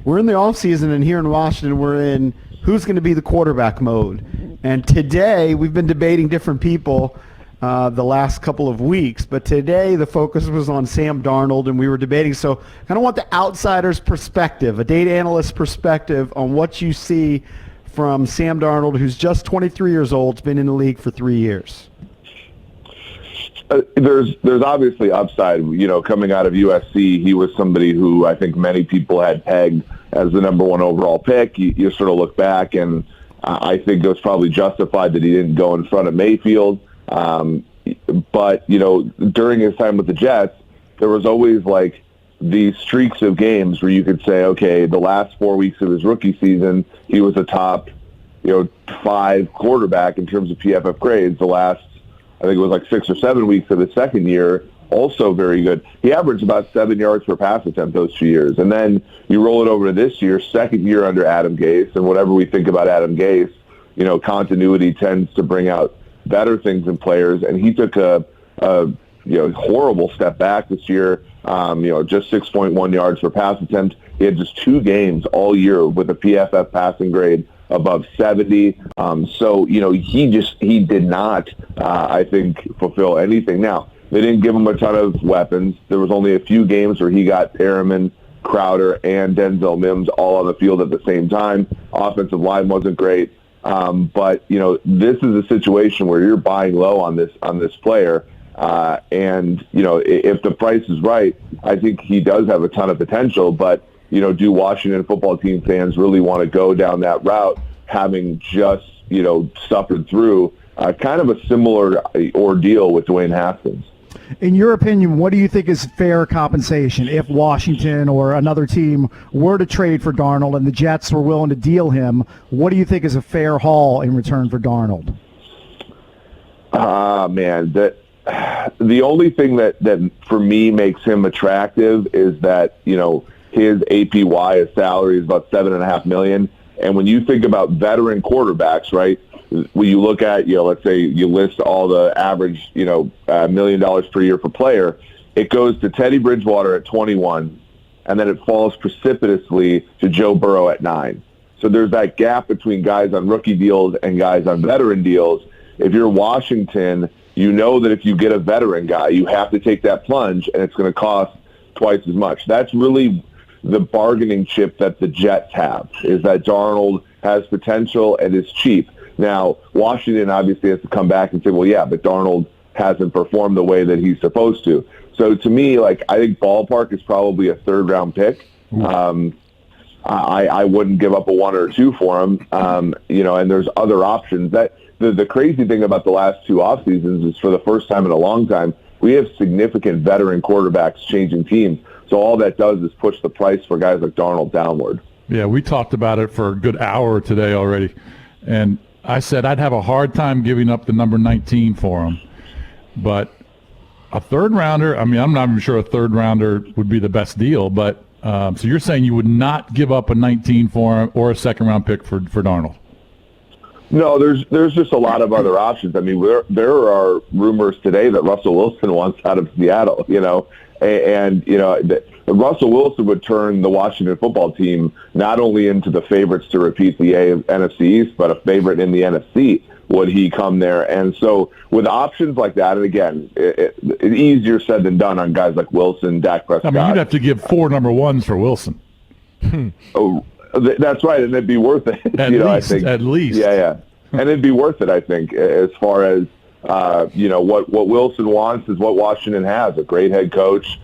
we're in the offseason, and here in Washington, we're in who's going to be the quarterback mode. And today, we've been debating different people the last couple of weeks, but today the focus was on Sam Darnold, and we were debating. So I kind of want the outsider's perspective, a data analyst's perspective on what you see from Sam Darnold, who's just 23 years old, has been in the league for 3 years. There's obviously upside. Coming out of USC, he was somebody who I think many people had pegged as the number one overall pick. You sort of look back, and I think it was probably justified that he didn't go in front of Mayfield. But during his time with the Jets, there was always like these streaks of games where you could say, okay, the last 4 weeks of his rookie season, he was a top, 5 quarterback in terms of PFF grades. The last, I think it was like 6 or 7 weeks of his second year, also very good. He averaged about 7 yards per pass attempt those 2 years. And then you roll it over to this year, second year under Adam Gase, and whatever we think about Adam Gase, continuity tends to bring out better things in players. And he took a horrible step back this year, just 6.1 yards per pass attempt. He had just 2 games all year with a PFF passing grade above 70. So he did not, I think, fulfill anything. Now, they didn't give him a ton of weapons. There was only a few games where he got Perriman, Crowder, and Denzel Mims all on the field at the same time. Offensive line wasn't great. But this is a situation where you're buying low on this player. And if the price is right, I think he does have a ton of potential. But do Washington football team fans really want to go down that route, having just suffered through kind of a similar ordeal with Dwayne Haskins? In your opinion, what do you think is fair compensation if Washington or another team were to trade for Darnold and the Jets were willing to deal him? What do you think is a fair haul in return for Darnold? Man, the only thing that for me makes him attractive is that his APY, his salary is about $7.5 million. And when you think about veteran quarterbacks, right? When you look at, let's say you list all the average, $1 million per year per player, it goes to Teddy Bridgewater at 21, and then it falls precipitously to Joe Burrow at 9. So there's that gap between guys on rookie deals and guys on veteran deals. If you're Washington, you know that if you get a veteran guy, you have to take that plunge, and it's going to cost twice as much. That's really the bargaining chip that the Jets have, is that Darnold has potential and is cheap. Now, Washington obviously has to come back and say, well, yeah, but Darnold hasn't performed the way that he's supposed to. So to me, I think ballpark is probably a third-round pick. I wouldn't give up a 1 or 2 for him, and there's other options. That the crazy thing about the last 2 off seasons is for the first time in a long time, we have significant veteran quarterbacks changing teams. So all that does is push the price for guys like Darnold downward. Yeah, we talked about it for a good hour today already, and I said I'd have a hard time giving up the number 19 for him. But a third-rounder, I'm not even sure a third-rounder would be the best deal. But so you're saying you would not give up a 19 for him or a second-round pick for Darnold? No, there's just a lot of other options. I mean, there are rumors today that Russell Wilson wants out of Seattle, and Russell Wilson would turn the Washington football team not only into the favorites to repeat the NFC East, but a favorite in the NFC would he come there. And so with options like that, and again, it's easier said than done on guys like Wilson, Dak Prescott. I mean, you'd have to give 4 number 1s for Wilson. Oh, that's right, and it'd be worth it. I think. At least. Yeah. And it'd be worth it, I think, as far as, what Wilson wants is what Washington has, a great head coach,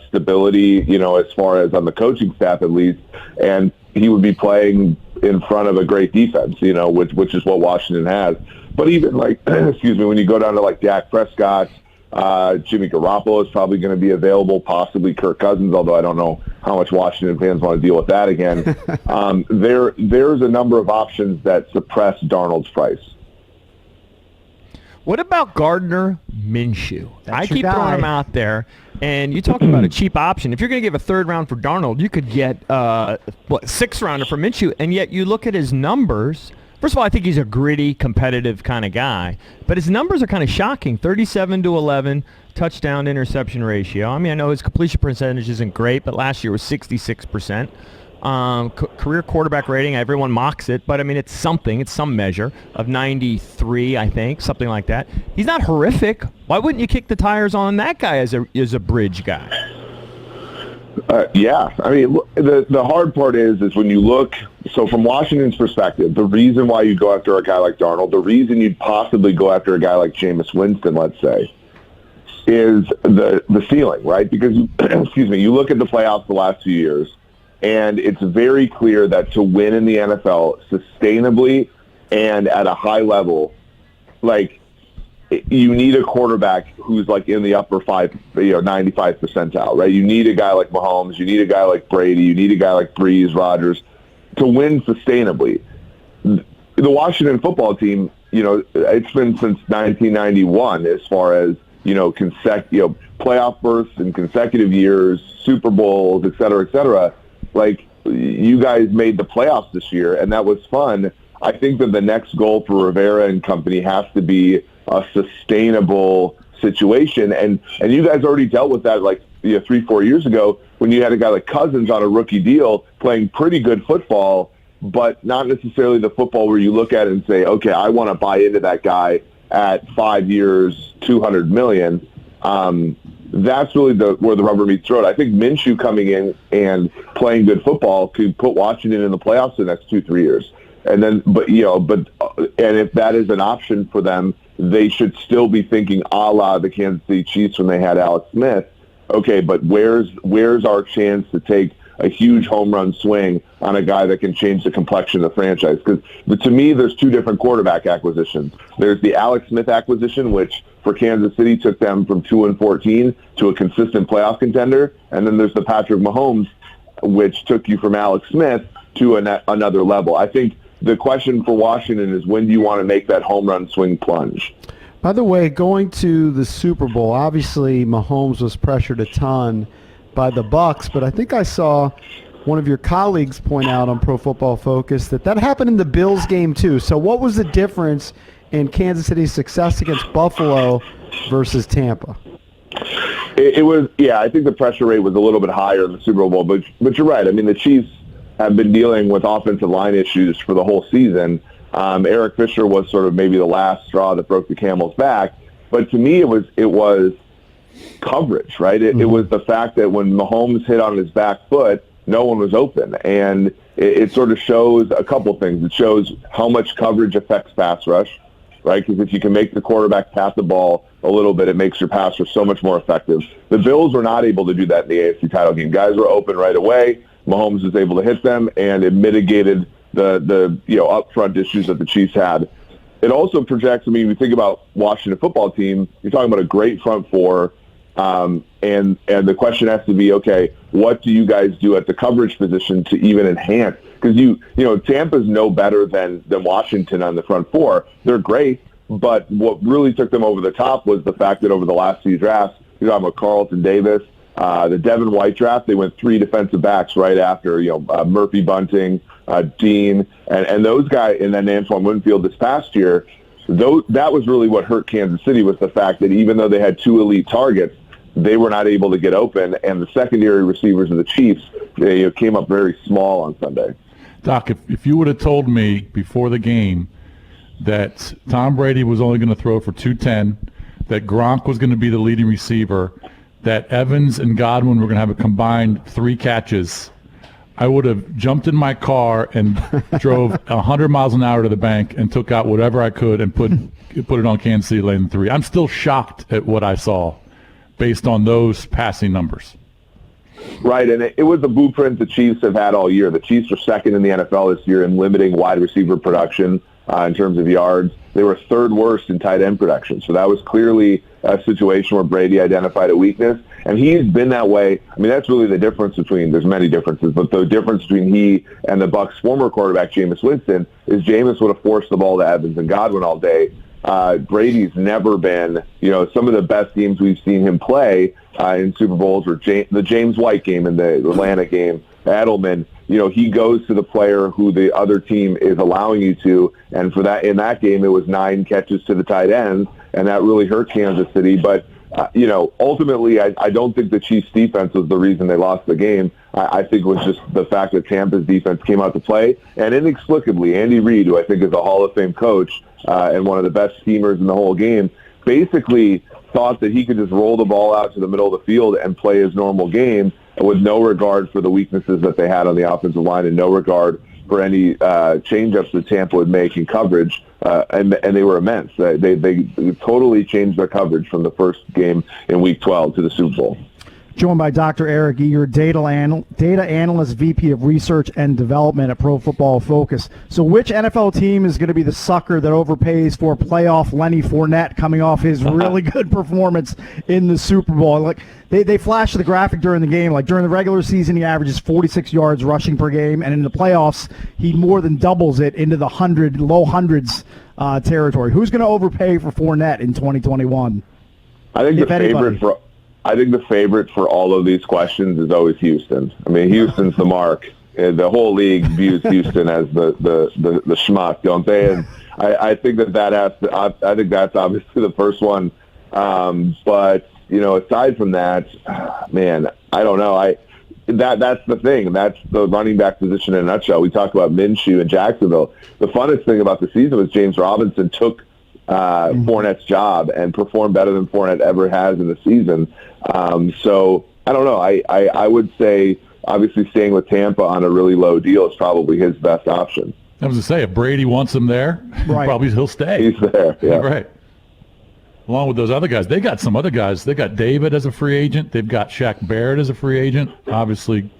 stability, as far as on the coaching staff at least, and he would be playing in front of a great defense, which is what Washington has. But even when you go down to Dak Prescott, Jimmy Garoppolo is probably going to be available, possibly Kirk Cousins, although I don't know how much Washington fans want to deal with that again. There's a number of options that suppress Darnold's price. What about Gardner Minshew? I keep throwing him out there, and you talk about a cheap option. If you're going to give a third round for Darnold, you could get sixth rounder for Minshew, and yet you look at his numbers. First of all, I think he's a gritty, competitive kind of guy, but his numbers are kind of shocking. 37-11 touchdown interception ratio. I mean, I know his completion percentage isn't great, but last year was 66%. career quarterback rating. Everyone mocks it, but I mean, it's something. It's some measure of 93, I think, something like that. He's not horrific. Why wouldn't you kick the tires on that guy as a bridge guy? Yeah, I mean, the hard part is when you look. So from Washington's perspective, the reason why you go after a guy like Darnold, the reason you'd possibly go after a guy like Jameis Winston, let's say, is the ceiling, right? Because excuse me, you look at the playoffs the last few years, and it's very clear that to win in the NFL sustainably and at a high level, like, you need a quarterback who's like in the upper 95 percentile, right? You need a guy like Mahomes, you need a guy like Brady, you need a guy like Breeze, Rodgers to win sustainably. The Washington football team, it's been since 1991 as far as, playoff bursts in consecutive years, Super Bowls, et cetera, like, you guys made the playoffs this year, and that was fun. I think that the next goal for Rivera and company has to be a sustainable situation, and you guys already dealt with that 3-4 years ago when you had a guy like Cousins on a rookie deal playing pretty good football, but not necessarily the football where you look at it and say, okay, I want to buy into that guy at 5 years, $200 million. That's really where the rubber meets the road. I think Minshew coming in and playing good football could put Washington in the playoffs the next 2-3 years. And then, and if that is an option for them, they should still be thinking a la the Kansas City Chiefs when they had Alex Smith. Okay, but where's our chance to take a huge home run swing on a guy that can change the complexion of the franchise? But to me, there's two different quarterback acquisitions. There's the Alex Smith acquisition, which for Kansas City took them from 2-14 to a consistent playoff contender, and then there's the Patrick Mahomes, which took you from Alex Smith to another level. I think the question for Washington is, when do you want to make that home run swing plunge? By the way, going to the Super Bowl, obviously Mahomes was pressured a ton by the Bucks, but I think I saw one of your colleagues point out on Pro Football Focus that happened in the Bills game too. So what was the difference in Kansas City's success against Buffalo versus Tampa? It was, I think the pressure rate was a little bit higher in the Super Bowl, but you're right. I mean, the Chiefs have been dealing with offensive line issues for the whole season. Eric Fisher was sort of maybe the last straw that broke the camel's back. But to me, it was coverage, right? It was the fact that when Mahomes hit on his back foot, no one was open. And it sort of shows a couple things. It shows how much coverage affects pass rush, right? Because if you can make the quarterback pat the ball a little bit, it makes your pass rush so much more effective. The Bills were not able to do that in the AFC title game. Guys were open right away. Mahomes was able to hit them, and it mitigated the upfront issues that the Chiefs had. It also projects, I mean, we think about Washington football team, you're talking about a great front four, and the question has to be, okay, what do you guys do at the coverage position to even enhance? Because Tampa's no better than Washington on the front four. They're great, but what really took them over the top was the fact that over the last few drafts, you're talking about Carlton Davis, the Devin White draft, they went 3 defensive backs right after, Murphy Bunting, Dean, and those guys, and then Antoine Winfield this past year. That was really what hurt Kansas City, was the fact that even though they had 2 elite targets, they were not able to get open, and the secondary receivers of the Chiefs came up very small on Sunday. Doc, if you would have told me before the game that Tom Brady was only going to throw for 210, that Gronk was going to be the leading receiver, that Evans and Godwin were going to have a combined 3 catches, I would have jumped in my car and drove 100 miles an hour to the bank and took out whatever I could and put it on Kansas City laying 3. I'm still shocked at what I saw based on those passing numbers. Right, and it was the blueprint the Chiefs have had all year. The Chiefs were second in the NFL this year in limiting wide receiver production in terms of yards. They were 3rd worst in tight end production. So that was clearly a situation where Brady identified a weakness. And he's been that way. I mean, that's really the difference there's many differences, but the difference between he and the Bucs' former quarterback, Jameis Winston, is Jameis would have forced the ball to Evans and Godwin all day. Brady's never been, some of the best games we've seen him play in Super Bowls were the James White game and the Atlanta game. Edelman, he goes to the player who the other team is allowing you to, and in that game it was 9 catches to the tight ends, and that really hurt Kansas City. But ultimately, I don't think the Chiefs' defense was the reason they lost the game. I think it was just the fact that Tampa's defense came out to play. And inexplicably, Andy Reid, who I think is a Hall of Fame coach and one of the best schemers in the whole game, basically thought that he could just roll the ball out to the middle of the field and play his normal game with no regard for the weaknesses that they had on the offensive line and no regard for any change-ups that Tampa would make in coverage, and they were immense. They totally changed their coverage from the first game in Week 12 to the Super Bowl. Joined by Dr. Eric Eager, data analyst, VP of Research and Development at Pro Football Focus. So which NFL team is going to be the sucker that overpays for playoff Lenny Fournette coming off his really good performance in the Super Bowl? Like they flashed the graphic during the game. Like during the regular season, he averages 46 yards rushing per game, and in the playoffs, he more than doubles it into the low hundreds territory. Who's going to overpay for Fournette in 2021? I think the favorite for all of these questions is always Houston. I mean, Houston's the mark. The whole league views Houston as the schmuck, don't they? And I think that has to. I think that's obviously the first one. But aside from that, man, I don't know. That's the thing. That's the running back position in a nutshell. We talked about Minshew in Jacksonville. The funnest thing about the season was James Robinson took Fournette's job and performed better than Fournette ever has in the season. So I don't know. I would say obviously staying with Tampa on a really low deal is probably his best option. I was to say, if Brady wants him there, right, probably he'll stay. He's there, yeah. Right. Along with those other guys, they got some other guys. They got David as a free agent. They've got Shaq Barrett as a free agent. Obviously,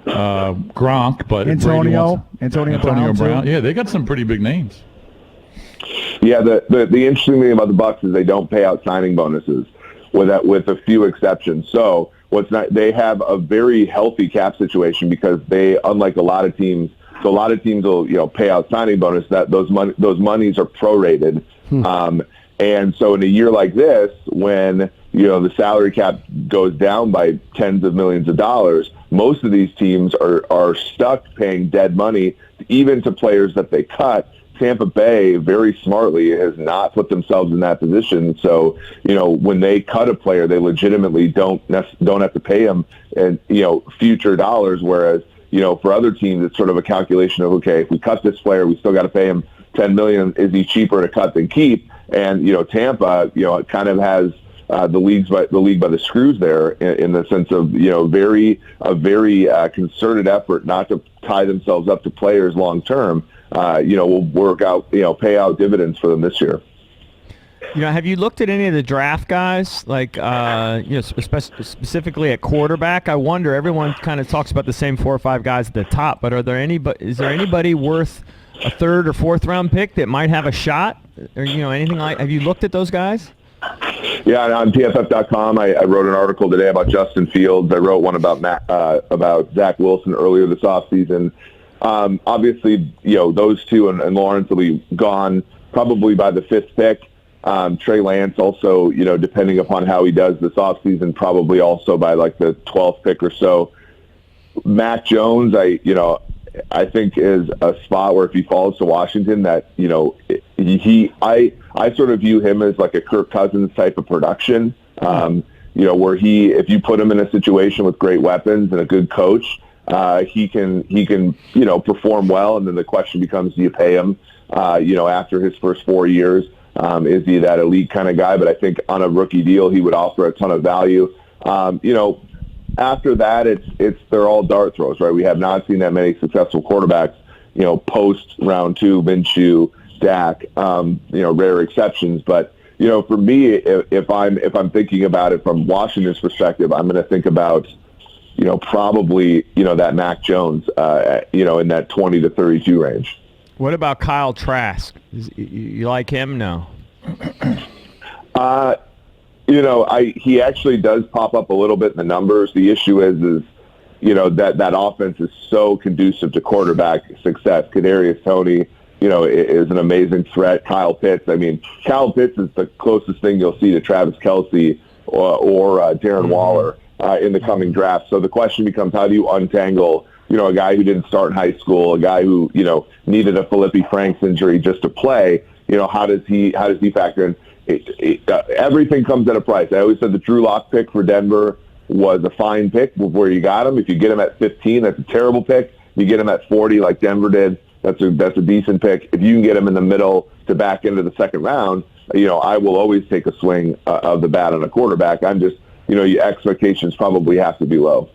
Gronk, but Antonio Brown. Yeah, they got some pretty big names. Yeah, the interesting thing about the Bucs is they don't pay out signing bonuses, with a few exceptions. So they have a very healthy cap situation because they, unlike a lot of teams, so a lot of teams will pay out signing bonus, that those monies are prorated. And so in a year like this, when the salary cap goes down by tens of millions of dollars, most of these teams are stuck paying dead money even to players that they cut. Tampa Bay very smartly has not put themselves in that position. So, when they cut a player, they legitimately don't have to pay them and future dollars. Whereas, for other teams, it's sort of a calculation of, okay, if we cut this player, we still got to pay him $10 million. Is he cheaper to cut than keep? And Tampa, kind of has the league by the screws there in the sense of a very concerted effort not to tie themselves up to players long term. Will work out, pay out dividends for them this year. Have you looked at any of the draft guys, like, specifically at quarterback? I wonder, everyone kind of talks about the same 4 or 5 guys at the top, but is there anybody worth a third or fourth round pick that might have a shot? Or, anything like, have you looked at those guys? Yeah, on PFF.com, I wrote an article today about Justin Fields. I wrote one about Zach Wilson earlier this offseason. Obviously, those two and Lawrence will be gone probably by the 5th pick. Trey Lance also, depending upon how he does this offseason, probably also by like the 12th pick or so. Mac Jones, I think is a spot where if he falls to Washington, that I sort of view him as like a Kirk Cousins type of production. Where if you put him in a situation with great weapons and a good coach, he can perform well, and then the question becomes, do you pay him after his first 4 years? Is he that elite kind of guy? But I think on a rookie deal, he would offer a ton of value. After that, they're all dart throws, right? We have not seen that many successful quarterbacks, post round 2, Minshew, Dak, rare exceptions. But, for me, if I'm thinking about it from Washington's perspective, I'm going to think about, probably, that Mac Jones, in that 20 to 32 range. What about Kyle Trask? You like him? No. He actually does pop up a little bit in the numbers. The issue is that offense is so conducive to quarterback success. Kadarius Toney, is an amazing threat. Kyle Pitts. I mean, Kyle Pitts is the closest thing you'll see to Travis Kelce or Darren Waller in the coming draft. So the question becomes, how do you untangle, a guy who didn't start in high school, a guy who, needed a Felipe Franks injury just to play? How does he factor in? everything comes at a price. I always said the Drew Lock pick for Denver was a fine pick before you got him. If you get him at 15, that's a terrible pick. You get him at 40 like Denver did, that's a decent pick. If you can get him in the middle to back into the second round, I will always take a swing of the bat on a quarterback. I'm just, your expectations probably have to be low.